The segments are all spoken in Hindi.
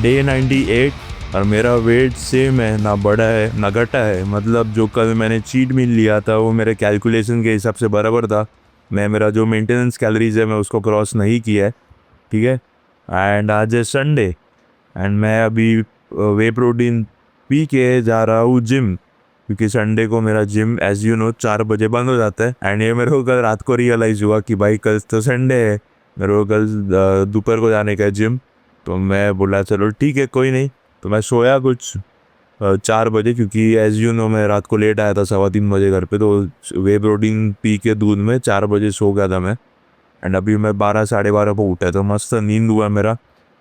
डे 98 और मेरा वेट सेम है, ना बढ़ा है ना घटा है। मतलब जो कल मैंने चीट मील लिया था वो मेरे कैलकुलेशन के हिसाब से बराबर था। मेरा जो मेंटेनेंस कैलोरीज है मैं उसको क्रॉस नहीं किया है, ठीक है। एंड आज है संडे एंड मैं अभी वे प्रोटीन पी के जा रहा हूँ जिम, क्योंकि संडे को मेरा जिम एज यू नो 4 बजे बंद हो जाता है। एंड ये मेरे को कल रात को रियलाइज़ हुआ कि भाई कल तो संडे है, मेरे को कल दोपहर को जाने का है जिम। तो मैं बोला चलो ठीक है कोई नहीं। तो मैं सोया कुछ 4 बजे, क्योंकि एज यू नो मैं रात को लेट आया था 3:15 बजे घर पे। तो वे प्रोटीन पी के दूध में 4 बजे सो गया था मैं। एंड अभी मैं 12 12:30 को उठा, तो मस्त नींद हुआ मेरा,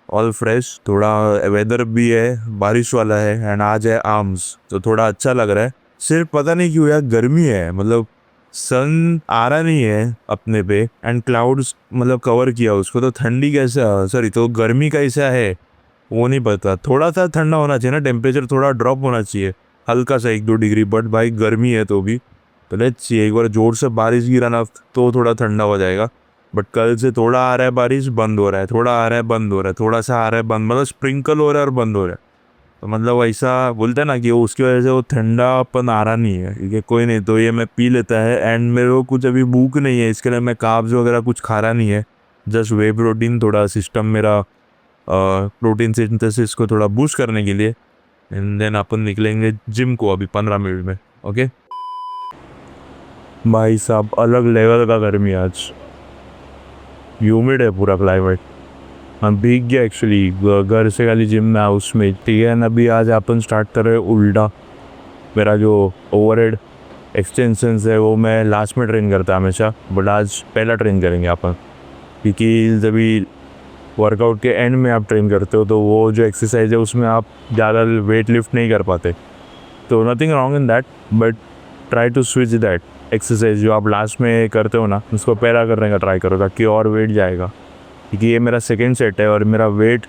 ऑल फ्रेश। थोड़ा वेदर भी है, बारिश वाला है एंड आज है आर्म्स, तो थोड़ा अच्छा लग रहा है। सिर्फ पता नहीं क्यों यार गर्मी है, मतलब सन आ रहा नहीं है अपने पे एंड क्लाउड्स मतलब कवर किया उसको, तो ठंडी कैसा सॉरी तो गर्मी कैसा है वो नहीं पता। थोड़ा सा ठंडा होना चाहिए ना, टेम्परेचर थोड़ा ड्रॉप होना चाहिए हल्का सा 1-2 डिग्री, बट भाई गर्मी है तो भी। तो लेट्स सी, एक बार जोर से बारिश गिरा ना तो थोड़ा ठंडा हो जाएगा। बट कल से थोड़ा आ रहा है बारिश, बंद हो रहा है, थोड़ा आ रहा है बंद हो रहा है, थोड़ा सा आ रहा है बंद, मतलब स्प्रिंकल हो रहा है और बंद हो रहा है। तो मतलब ऐसा बोलते हैं ना कि वो उसकी वजह से वो ठंडापन आ रहा नहीं है, ठीक है कोई नहीं। तो ये मैं पी लेता है एंड मेरे को कुछ अभी भूख नहीं है, इसके लिए मैं कार्ब्स वगैरह कुछ खा रहा नहीं है। जस्ट वे प्रोटीन, थोड़ा सिस्टम मेरा प्रोटीन सिंथेसिस को थोड़ा बूस्ट करने के लिए। एंड देन अपन निकलेंगे जिम को अभी 15 मिनट में। ओके भाई साहब, अलग लेवल का गर्मी आज, ह्यूमिड है पूरा क्लाइमेट। हम भीग गया एक्चुअली, घर से खाली जिम में हाउस में, ठीक है ना। अभी आज अपन स्टार्ट कर रहे हैं उल्टा। मेरा जो ओवरहेड एक्सटेंशंस है वो मैं लास्ट में ट्रेन करता हमेशा, बट आज पहला ट्रेन करेंगे अपन, क्योंकि जब भी वर्कआउट के एंड में आप ट्रेन करते हो तो वो जो एक्सरसाइज है उसमें आप ज़्यादा वेट लिफ्ट नहीं कर पाते। तो nothing wrong in that, but try to switch that exercise जो आप लास्ट में करते हो ना, उसको पहला करने का ट्राई करो, ताकि और वेट जाएगा। क्योंकि ये मेरा सेकेंड सेट है और मेरा वेट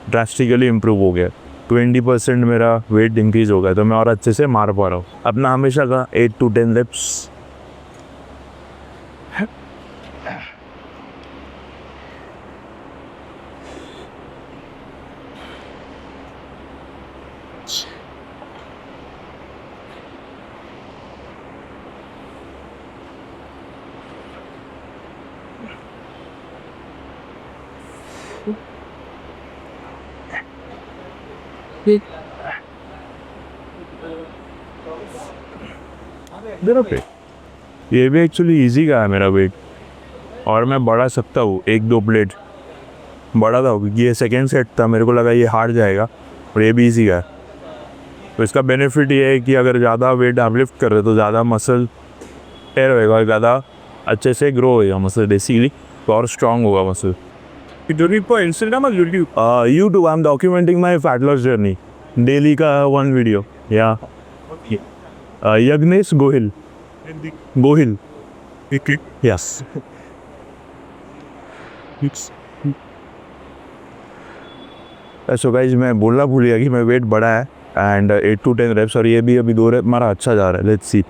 ड्रास्टिकली इम्प्रूव हो गया, 20% मेरा वेट इंक्रीज हो गया, तो मैं और अच्छे से मार पा रहा हूँ अपना हमेशा का 8 to 10 रेप्स। पे ये भी एक्चुअली इजी का है मेरा वेट, और मैं बढ़ा सकता हूँ 1-2 प्लेट बढ़ा था, क्योंकि ये सेकेंड सेट था, मेरे को लगा ये हार्ड जाएगा, और ये भी इजी का है। तो इसका बेनिफिट ये है कि अगर ज़्यादा वेट आप लिफ्ट कर रहे हो तो ज़्यादा मसल टेयर होएगा और ज़्यादा अच्छे से ग्रो होएगा मसल बेसिकली, तो और स्ट्रांग होगा मसल। इंस्टाग्राम और YouTube I am documenting my fat loss journey, daily का 1 वीडियो। या Yagnesh Gohil Gohil yes. So guys, मैं बोलना भूल गया कि मैं वेट बढ़ा है एंड 8 to 10 रेप्स, और ये भी अभी 2 रेप हमारा अच्छा जा रहा है। Let's see.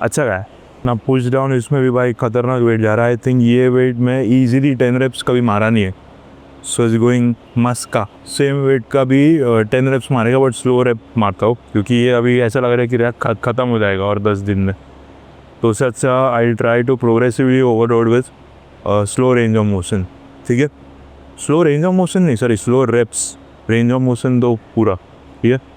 अच्छा है ना। पुश डाउन इसमें भी भाई खतरनाक वेट जा रहा है। आई थिंक ये वेट में इजीली 10 रेप्स कभी मारा नहीं है। सो इज गोइंग मस्त का सेम वेट का भी 10 रेप्स मारेगा, बट स्लो रेप मारता हूँ, क्योंकि ये अभी ऐसा लग रहा है कि रेप ख़त्म हो जाएगा और 10 दिन में। तो उससे अच्छा I try to progressively overload with slow range of motion, ठीक है। स्लो रेंज ऑफ मोशन नहीं, sorry slow reps, range of motion दो पूरा, ठीक है।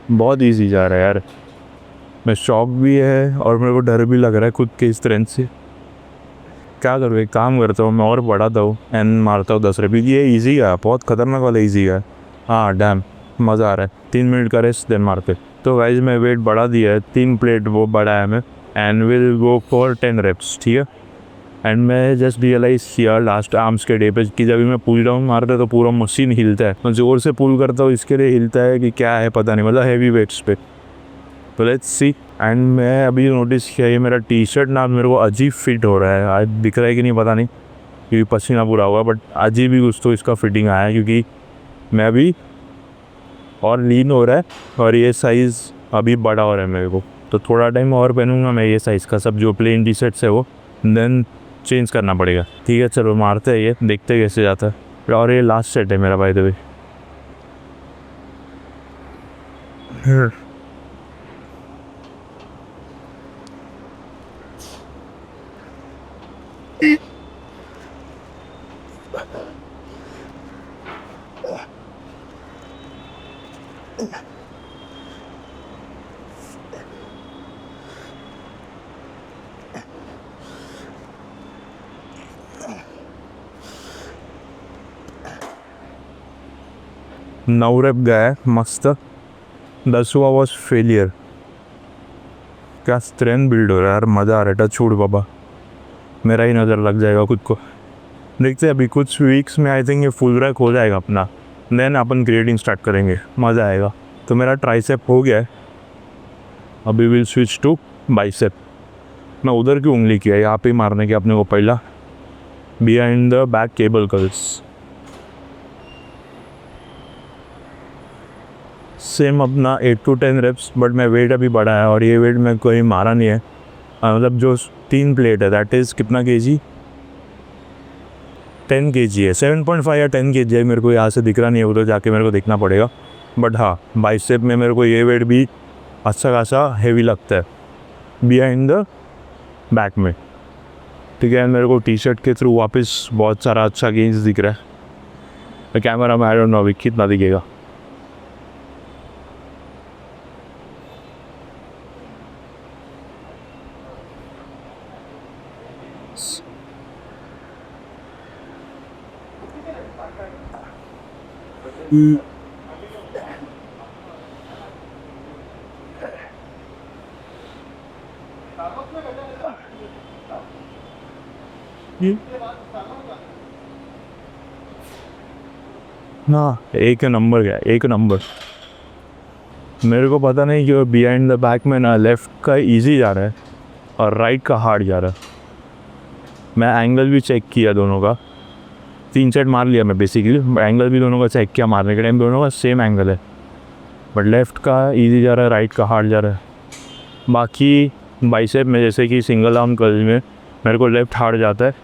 बहुत इजी जा रहा है यार। मैं शॉक भी है और मेरे को डर भी लग रहा है खुद के इस तरह से। क्या करूँ, एक काम करता हूँ मैं और बढ़ाता हूँ एंड मारता हूँ 10 रेप। ये ईजी है, बहुत खतरनाक वाला ईजी है। हाँ डैम, मज़ा आ रहा है। 3 मिनट का रेस्ट देन मारते। तो गाइस मैं वेट बढ़ा दिया है, 3 प्लेट वो बढ़ाया मैं and will go for 10 reps, ठीक है। एंड मैं जस्ट रियलाइज़ किया लास्ट आर्म्स के डे पे कि जब भी मैं पुल डाउन मारता तो पूरा मशीन हिलता है। मैं ज़ोर से पुल करता हूँ इसके लिए हिलता है कि क्या है पता नहीं, मतलब हैवी वेट्स पे। तो लेट्स सी। एंड मैं अभी नोटिस किया ये मेरा टी शर्ट ना मेरे को अजीब फिट हो रहा है, आज दिख रहा है कि नहीं पता नहीं क्योंकि पसीना पूरा हुआ, बट अजीब ही कुछ तो इसका फिटिंग आया क्योंकि मैं अभी और लीन हो रहा है और ये साइज़ अभी बड़ा हो रहा है मेरे को। तो थोड़ा टाइम और पहनूंगा मैं ये साइज़ का सब, जो प्लेन टी शर्ट्स है वो देन चेंज करना पड़ेगा। ठीक है चलो मारते हैं, ये देखते हैं कैसे जाता है। और ये लास्ट सेट है मेरा बाय द वे। नवरेप गया है मस्त। 10वां वॉज फेलियर। क्या स्ट्रेंथ बिल्ड हो रहा है यार, मज़ा आ रहा है। टच छोड़ बाबा, मेरा ही नज़र लग जाएगा खुद को। देखते हैं अभी कुछ वीक्स में आई थिंक ये फुल रैक हो जाएगा अपना, देन अपन क्रिएटिंग स्टार्ट करेंगे, मज़ा आएगा। तो मेरा ट्राइसेप हो गया है, अभी विल स्विच टू बाइसेप। मैं उधर की उंगली किया, यहाँ पे मारने के अपने को पहला behind the back cable curls. Same अपना 8 to 10 रेप्स, बट मैं वेट अभी बढ़ा है और ये वेट मैं कोई मारा नहीं है। मतलब जो 3 प्लेट है दैट इज़ कितना केजी, 10 kg है, 7.5 या 10 kg है। मेरे को यहाँ से दिख रहा नहीं है, उधर जाके मेरे को देखना पड़ेगा। बट हाँ बाइसेप में मेरे को ये वेट भी अच्छा खासा हैवी लगता है बिहाइंड द बैक में। ठीक है, मेरे को टी शर्ट के थ्रू वापस बहुत सारा अच्छा गेंस दिख रहा है। कैमरा में आई डोंट नो अभी कितना दिखेगा। हाँ एक नंबर गया, एक नंबर। मेरे को पता नहीं कि बिहाइंड द बैक में ना लेफ़्ट का इजी जा रहा है और राइट का हार्ड जा रहा है। मैं एंगल भी चेक किया दोनों का, 3 सेट मार लिया मैं बेसिकली। एंगल भी दोनों का चेक किया, मारने के टाइम दोनों का सेम एंगल है, बट लेफ़्ट का इजी जा रहा है, राइट का हार्ड जा रहा है। बाकी बाइसेप में जैसे कि सिंगल आर्म कर्ल में मेरे को लेफ़्ट हार्ड जाता है,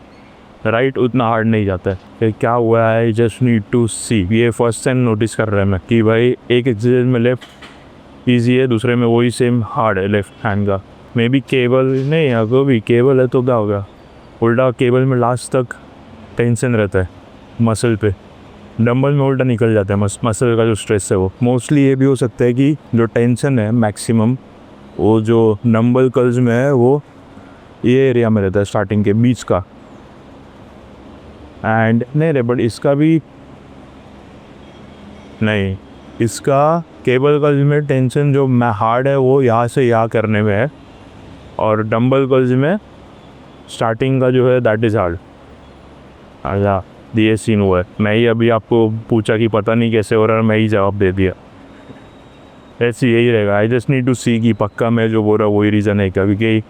राइट उतना हार्ड नहीं जाता है। फिर क्या हुआ है, जस्ट नीड टू सी। ये फर्स्ट टाइम नोटिस कर रहा है मैं कि भाई एक एक्सरसाइज में लेफ़्ट ईजी है, दूसरे में वही सेम हार्ड है लेफ़्ट हैंड का। मे बी केबल नहीं, अगर भी केबल है तो क्या होगा, उल्टा केबल में लास्ट तक टेंशन रहता है मसल पे, डंबल में उल्टा निकल जाता है मसल का जो स्ट्रेस है वो। मोस्टली ये भी हो सकता है कि जो टेंशन है मैक्सिमम वो जो डंबल कर्ल्स में है वो ये एरिया में रहता है, स्टार्टिंग के बीच का। एंड नहीं रे, बट इसका भी नहीं, इसका केबल कर्ल्स में टेंशन जो हार्ड है वो यहाँ से यहाँ करने में है, और डंबल कर्ल्स में स्टार्टिंग का जो है दैट इज़ हार्ड। अच्छा ये सीन हुआ है। मैं ही अभी आपको पूछा कि पता नहीं कैसे हो रहा है, मैं ही जवाब दे दिया। ऐसे यही रहेगा। आई जस्ट नीड टू सी कि पक्का मैं जो बोल रहा हूँ वही रीज़न है क्या, क्योंकि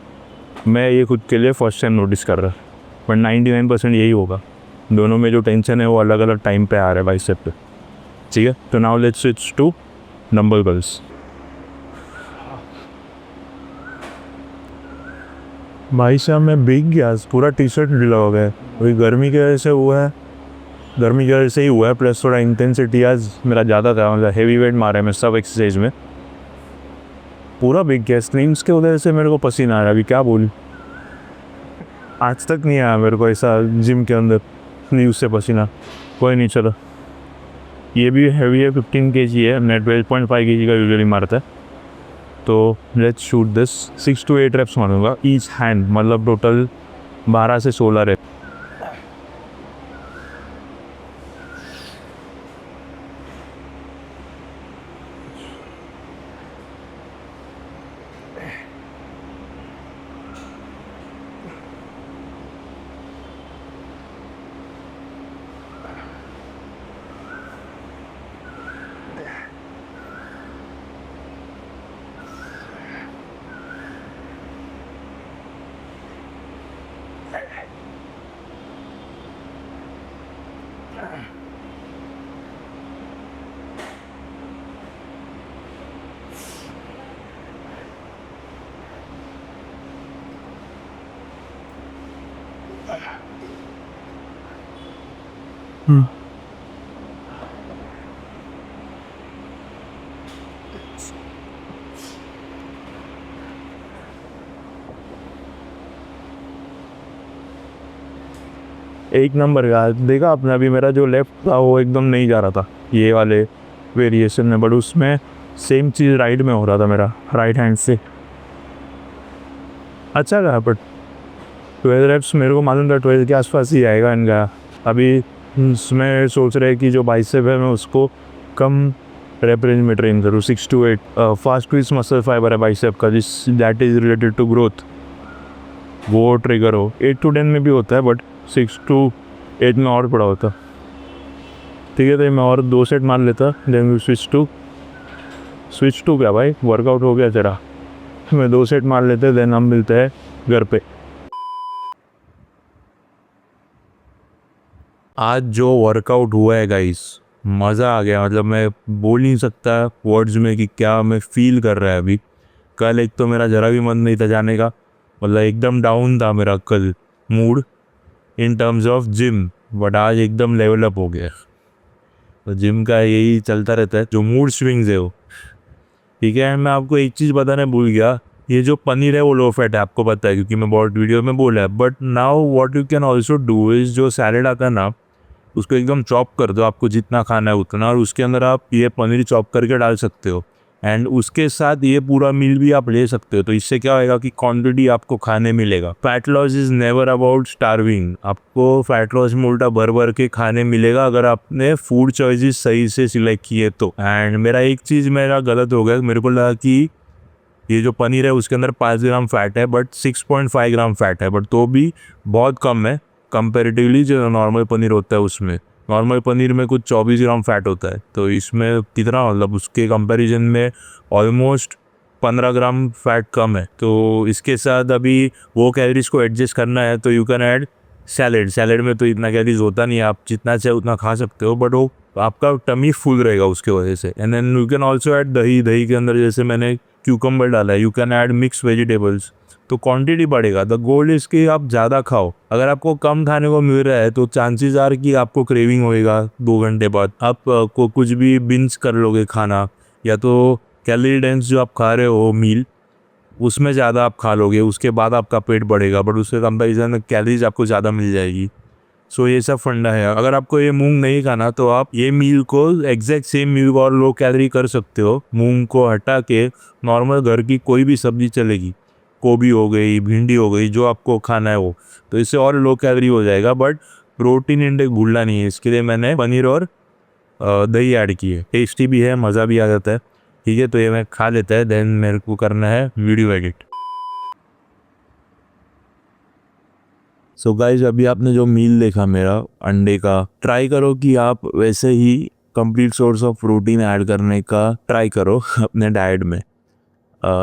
मैं ये खुद के लिए फर्स्ट टाइम नोटिस कर रहा, बट 99% यही होगा। दोनों में जो टेंशन है वो अलग अलग टाइम पे आ रहा है बाइसेप पे। ठीक है, तो now let's switch to dumbbell curls. भाई साहब मैं भीग गया, पूरा टी शर्ट ढीला हो गया। वही गर्मी की वजह से हुआ है, गर्मी की वजह से ही हुआ है, प्लस थोड़ा इंटेंसिटी आज मेरा ज़्यादा था, मतलब हेवी वेट मारा है मैं सब एक्सरसाइज में, पूरा भीग गया। स्ट्रीम्स के वजह से मेरे को पसीना आ रहा है, अभी क्या बोलूँ। आज तक नहीं आया मेरे को ऐसा जिम के अंदर स्नीव से पसीना। कोई नहीं, चलो ये भी हैवी है, 15 kg है, मैं 12.5 kg का यूजुअली मारता है। तो let's shoot this 6 to 8 reps मारूंगा ईच हैंड, मतलब टोटल 12 से 16 रहे। एक नंबर का देखा आपने, अभी मेरा जो लेफ्ट था वो एकदम नहीं जा रहा था ये वाले वेरिएशन में, बट उसमें सेम चीज़ राइट में हो रहा था मेरा, राइट हैंड से। अच्छा रहा, बट 12 रेप्स मेरे को मालूम था 12 के आसपास ही आएगा इनका। अभी उसमें सोच रहे कि जो बाइसेप है मैं उसको कम रेप रेंज में ट्रेन करूँ, 6 to 8। Fast twist muscle fiber है बाइसेप का, जिस that is related to growth, वो ट्रिगर हो। 8 to 10 में भी होता है, बट 6 to 8 में और बड़ा होता। ठीक है, तो मैं और 2 सेट मार लेता, देन स्विच टू क्या भाई, वर्कआउट हो गया तेरा। मैं 2 सेट मार लेते, देन हम मिलते हैं घर पे। आज जो वर्कआउट हुआ है गाइस, मज़ा आ गया। मतलब मैं बोल नहीं सकता वर्ड्स में कि क्या मैं फील कर रहा है अभी। कल एक तो मेरा ज़रा भी मन नहीं था जाने का, मतलब एकदम डाउन था मेरा कल mood in terms of gym, but आज एकदम लेवल अप हो गया। तो जिम का यही चलता रहता है, जो मूड स्विंग्स है वो। ठीक है, मैं आपको एक चीज़ बताने भूल गया, ये जो पनीर है वो लो फैट है, आपको पता है क्योंकि मैं बहुत वीडियो में बोला है। But now what you can also do is, जो सैलेड आता है ना, उसको एकदम चॉप कर दो, आपको जितना खाना है उतना, और उसके अंदर आप ये पनीर चॉप करके डाल सकते हो, एंड उसके साथ ये पूरा मील भी आप ले सकते हो। तो इससे क्या होएगा कि क्वांटिटी आपको खाने मिलेगा। Fat loss is never about starving, आपको फैट लॉस में उल्टा भर भर के खाने मिलेगा अगर आपने फूड चॉइसेस सही से सिलेक्ट किए तो। एंड मेरा एक चीज़ मेरा गलत हो गया, मेरे को लगा कि ये जो पनीर है उसके अंदर 5 ग्राम फैट है, बट 6.5 ग्राम फैट है, बट तो भी बहुत कम है कंपेरेटिवली जो नॉर्मल पनीर होता है उसमें। नॉर्मल पनीर में कुछ 24 ग्राम फैट होता है, तो इसमें कितना, मतलब उसके कंपैरिजन में ऑलमोस्ट 15 ग्राम फैट कम है। तो इसके साथ अभी वो कैलोरीज को एडजस्ट करना है, तो यू कैन ऐड सैलेड में तो इतना कैलोरीज होता नहीं है, आप जितना चाहे उतना खा सकते हो, बट वो आपका टमी फुल रहेगा उसके वजह से। And then you can also add दही के अंदर जैसे मैंने क्यूकम्बर डाला है, you can add mix vegetables, तो क्वांटिटी बढ़ेगा। द गोल इज कि आप ज़्यादा खाओ। अगर आपको कम खाने को मिल रहा है तो चांसेस आर कि आपको क्रेविंग होएगा 2 घंटे बाद, आप को कुछ भी बिंज कर लोगे खाना, या तो कैलोरी डेंस जो आप खा रहे हो मील उसमें ज़्यादा आप खा लोगे, उसके बाद आपका पेट बढ़ेगा, बट उसके कंपेरिजन में कैलोरीज आपको ज़्यादा मिल जाएगी। सो ये सब फंडा है। अगर आपको ये मूंग नहीं खाना तो आप ये मील को एग्जैक्ट सेम मील को और लो कैलोरी कर सकते हो। मूंग को हटा के नॉर्मल घर की कोई भी सब्जी चलेगी, गोभी हो गई, भिंडी हो गई, जो आपको खाना है वो, तो इससे और लो कैलोरी हो जाएगा। बट प्रोटीन इंटेक भूलना नहीं है, इसके लिए मैंने पनीर और दही ऐड की है। टेस्टी भी है, मज़ा भी आ जाता है। ठीक है, तो ये मैं खा लेता है, देन मेरे को करना है वीडियो एडिट। सो गाइज, अभी आपने जो मील देखा मेरा अंडे का, ट्राई करो कि आप वैसे ही complete source of protein add करने का ट्राई करो अपने डाइट में।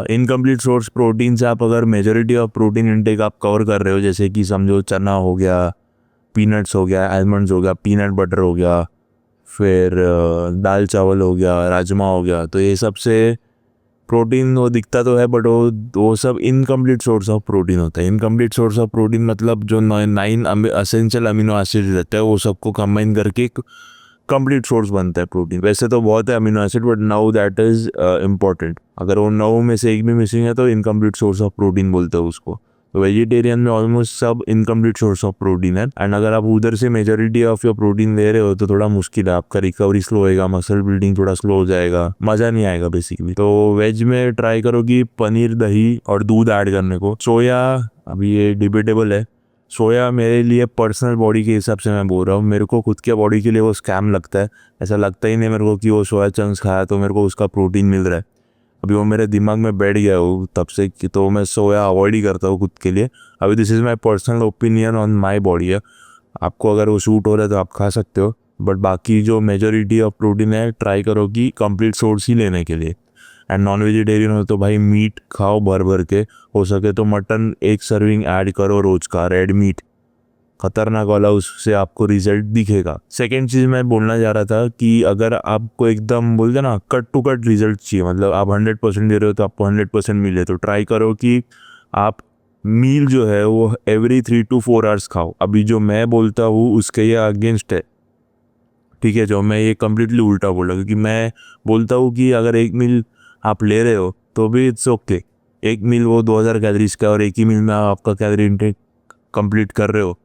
इनकम्प्लीट सोर्स प्रोटीन से आप अगर मेजॉरिटी ऑफ प्रोटीन इंटेक आप कवर कर रहे हो, जैसे कि समझो चना हो गया, पीनट्स हो गया, आलमंड्स हो गया, पीनट बटर हो गया, फिर दाल चावल हो गया, राजमा हो गया, तो ये सब से प्रोटीन वो दिखता तो है, बट वो सब इनकम्प्लीट सोर्स ऑफ प्रोटीन होता है। इनकम्प्लीट सोर्स ऑफ प्रोटीन मतलब जो 9 असेंशियल अमीनो एसिड रहते हैं वो सबको कंबाइन करके एक कंप्लीट सोर्स बनता है प्रोटीन। वैसे तो बहुत है amino acid, but now that is important. अगर वो 9 में से एक भी मिसिंग है तो इनकम्प्लीट सोर्स ऑफ प्रोटीन बोलते हैं उसको। तो वेजिटेरियन में ऑलमोस्ट सब इनकम्प्लीट सोर्स ऑफ प्रोटीन है, एंड अगर आप उधर से मेजॉरिटी ऑफ योर प्रोटीन ले रहे हो तो थोड़ा मुश्किल है, आपका रिकवरी स्लो होएगा, मसल बिल्डिंग थोड़ा स्लो हो जाएगा, मज़ा नहीं आएगा बेसिकली। तो वेज में ट्राई करो कि पनीर, दही और दूध ऐड करने को। सोया अभी ये डिबेटेबल है, सोया मेरे लिए पर्सनल बॉडी के हिसाब से मैं बोल रहा हूँ, मेरे को खुद के बॉडी के लिए वो स्कैम लगता है। ऐसा लगता ही नहीं मेरे को कि वो सोया चंक्स खाया तो मेरे को उसका प्रोटीन मिल रहा है। अभी वो मेरे दिमाग में बैठ गया हो तब से कि तो मैं सोया अवॉइड ही करता हूँ खुद के लिए। अभी this is my personal opinion on my body है। आपको अगर वो सूट हो रहा है तो आप खा सकते हो, बट बाकी जो मेजोरिटी ऑफ प्रोटीन है ट्राई करो कि कंप्लीट सोर्स ही लेने के लिए। एंड नॉन वेजिटेरियन हो तो भाई मीट खाओ भर भर के, हो सके तो मटन एक सर्विंग ऐड करो रोज का, रेड मीट खतरनाक वाला, उससे आपको रिजल्ट दिखेगा। सेकेंड चीज़ मैं बोलना चाह रहा था कि अगर आपको एकदम बोलते ना कट टू कट रिजल्ट चाहिए, मतलब आप 100% दे रहे हो तो आपको 100% मिले, तो ट्राई करो कि आप मील जो है वो एवरी 3 to 4 आवर्स खाओ। अभी जो मैं बोलता हूँ उसके ये अगेंस्ट है, ठीक है, जो मैं ये कम्प्लीटली उल्टा बोला, क्योंकि मैं बोलता हूँ कि अगर एक मील आप ले रहे हो तो भी इट्स ओके। एक मील वो 2000 कैलोरीज का और एक ही मील में आप आपका कैलोरी इंटेक कंप्लीट कर रहे हो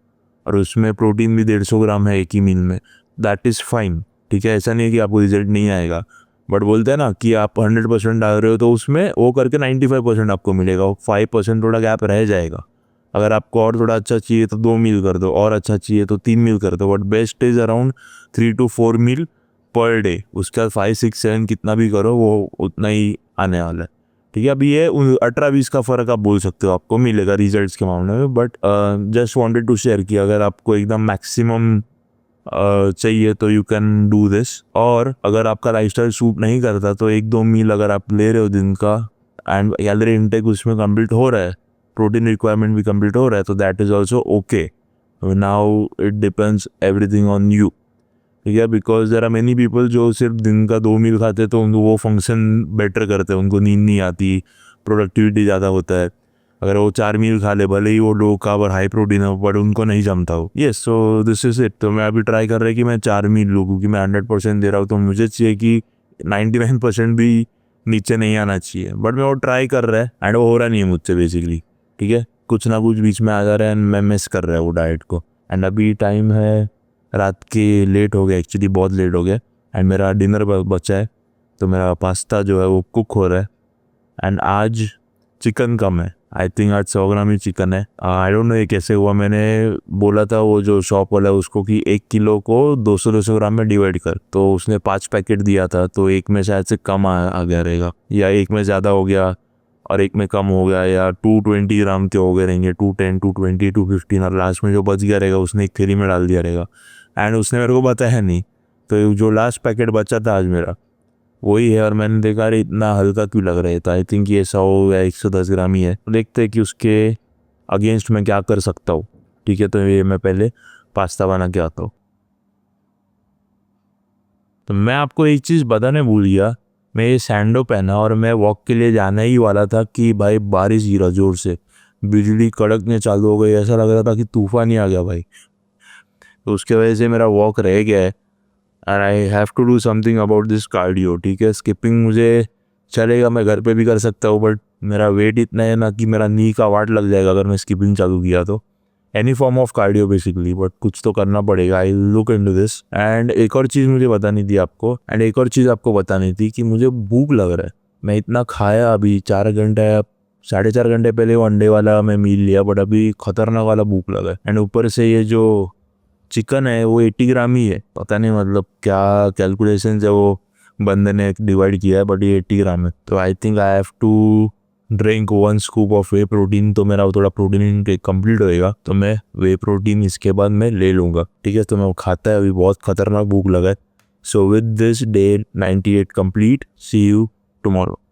और उसमें प्रोटीन भी 150 ग्राम है एक ही मील में, दैट इज़ फाइन। ठीक है, ऐसा नहीं है कि आपको रिजल्ट नहीं आएगा, बट बोलते हैं ना कि आप 100% डाल रहे हो तो उसमें वो करके 95% आपको मिलेगा, 5% थोड़ा गैप रह जाएगा। अगर आपको और थोड़ा अच्छा चाहिए तो 2 मील कर दो, और अच्छा चाहिए तो 3 मील कर दो, but best is around 3 to 4 meal per day. उसके बाद 5, 6, 7 कितना भी करो वो उतना ही आने वाला है। ठीक है, अभी ये 18-20 का फ़र्क आप बोल सकते हो आपको मिलेगा रिजल्ट्स के मामले में, but just wanted to share कि अगर आपको एकदम मैक्सिमम चाहिए तो यू कैन डू दिस। और अगर आपका लाइफस्टाइल सूट नहीं करता तो 1-2 मील अगर आप ले रहे हो दिन का एंड कैलोरी इनटेक उसमें कंप्लीट हो रहा है, प्रोटीन रिक्वायरमेंट भी कंप्लीट हो रहा है, तो that is also okay. Now it depends everything on you. ठीक है, because there are many people जो सिर्फ दिन का 2 मील खाते तो उनको वो फंक्शन बेटर करते हैं, उनको नींद नहीं आती, प्रोडक्टिविटी ज़्यादा होता है। अगर वो 4 मील खा ले, भले ही वो लो कार्ब और हाई प्रोटीन हो, बट उनको नहीं जमता हो। Yes, so this is it. तो मैं अभी ट्राई कर रहा है कि मैं 4 मील लूँ, क्योंकि मैं 100% दे रहा हूँ तो मुझे चाहिए कि 99% भी नीचे नहीं आना चाहिए, बट मैं वो ट्राई कर रहा है एंड वो हो रहा नहीं है मुझसे बेसिकली। ठीक है, कुछ ना कुछ बीच में आ जा रहा है एंड मैं मिस कर रहा है वो डाइट को। एंड अभी टाइम है रात के, लेट हो गया एक्चुअली, बहुत लेट हो गया, एंड मेरा डिनर बचा है, तो मेरा पास्ता जो है वो कुक हो रहा है। एंड आज चिकन कम है, आई थिंक आज 100 ग्राम ही चिकन है। आई डोंट नो ये कैसे हुआ। मैंने बोला था वो जो शॉप वाला है उसको कि 1 किलो को 200-200 ग्राम में डिवाइड कर, तो उसने 5 पैकेट दिया था, तो एक में शायद से कम आ गया रहेगा, या एक में ज़्यादा हो गया और एक में कम हो गया, या 220 ग्राम के हो गए रहेंगे, 210, 220, 215, और लास्ट में जो बच गया रहेगा उसने एक थैली में डाल दिया रहेगा एंड उसने मेरे को बताया नहीं। तो जो लास्ट पैकेट बचा था आज मेरा वही है, और मैंने देखा अरे इतना हल्का क्यों लग रहा है, तो आई थिंक ये 100 या 110 ग्राम ही है। देखते हैं कि उसके अगेंस्ट मैं क्या कर सकता हूँ। ठीक है, तो ये मैं पहले पास्ता बना के आता हूँ। तो मैं आपको एक चीज़ बताने भूल गया, मैं ये सैंडो पहना और मैं वॉक के लिए जाना ही वाला था कि भाई बारिश गिरा जोर से, बिजली कड़कने चालू हो गई, ऐसा लग रहा था कि तूफान ही आ गया भाई। तो उसके वजह से मेरा वॉक रह गया है and I have to do something about this cardio. ठीक है, स्किपिंग मुझे चलेगा, मैं घर पे भी कर सकता हूँ, बट मेरा वेट इतना है ना कि मेरा नी का वाट लग जाएगा अगर मैं स्किपिंग चालू किया तो। Any form of cardio basically, but कुछ तो करना पड़ेगा। I look into this. And एक और चीज़ मुझे बतानी थी आपको, एंड एक और चीज़ आपको बतानी थी कि मुझे भूख लग रहा है। मैं इतना खाया अभी 4 घंटे, 4.5 घंटे पहले वो अंडे वाला मैं मील लिया, बट अभी खतरनाक वाला भूख लगा है। एंड ऊपर से ये जो चिकन है वो 80 ग्राम ही है, पता नहीं मतलब क्या कैलकुलेशन है वो बंदे ने डिवाइड किया है, बट ये 80 ग्राम है। तो I think I have to drink 1 scoop of whey protein, तो मेरा थोड़ा प्रोटीन इनटेक कंप्लीट होएगा, तो मैं वे प्रोटीन इसके बाद मैं ले लूँगा। ठीक है, तो मैं वो खाता है, अभी बहुत खतरनाक भूख लगा है। So with this day 98 complete, see you tomorrow.